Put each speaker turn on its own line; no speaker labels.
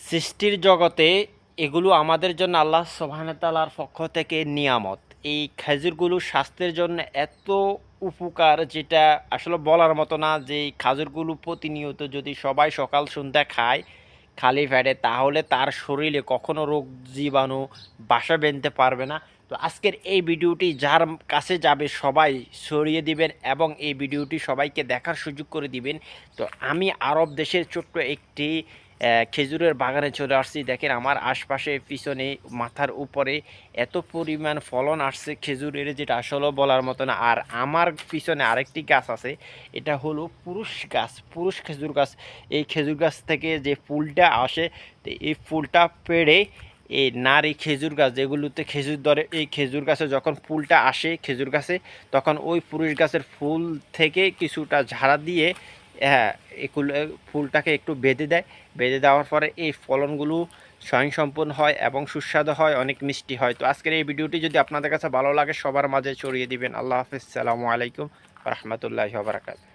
সৃষ্টির জগতে এগুলো আমাদের জন্য আল্লাহ সুবহানাহু ওয়া তাআলার পক্ষ থেকে নিয়ামত। এই খেজুরগুলো স্বাস্থ্যের জন্য এত উপকার, যেটা আসলে বলার মতো না। যে এই খেজুরগুলো প্রতিনিয়ত যদি সবাই সকাল সন্ধ্যা খায় খালি পেটে, তাহলে তার শরীরে কখনো রোগ জীবাণু বাসা বেঁধতে পারবে না। তো আজকের এই ভিডিওটি যার কাছে যাবে সবাই ছড়িয়ে দিবেন এবং এই ভিডিওটি সবাইকে দেখার সুযোগ করে দিবেন। তো আমি আরব দেশের ছোট্ট একটি খেজুরের বাগানে চলে আসছি। দেখেন আমার আশপাশে পিছনে মাথার উপরে এত পরিমাণ ফলন আসছে খেজুরের, যেটা আসলে বলার মতো না। আর আমার পিছনে আরেকটি গাছ আছে, এটা হলো পুরুষ গাছ, পুরুষ খেজুর গাছ। এই খেজুর গাছ থেকে যে ফুলটা আসে, তো এই ফুলটা পেড়ে এই নারী খেজুর গাছ যেগুলোতে খেজুর ধরে, এই খেজুর গাছে যখন ফুলটা আসে খেজুর গাছে, তখন ওই পুরুষ গাছের ফুল থেকে কিছুটা ঝাড়া দিয়ে হ্যাঁ এগুলো ফুলটাকে একটু বেঁধে দেয়। বেঁধে দেওয়ার পরে এই ফলনগুলো স্বয়ংসম্পূর্ণ হয় এবং সুস্বাদু হয়, অনেক মিষ্টি হয়। তো আজকের এই ভিডিওটি যদি আপনাদের কাছে ভালো লাগে সবার মাঝে ছড়িয়ে দিবেন। আল্লাহ হাফিজ, সালামু আলাইকুম রহমতুল্লাহি ওয়া বারাকাতুহু।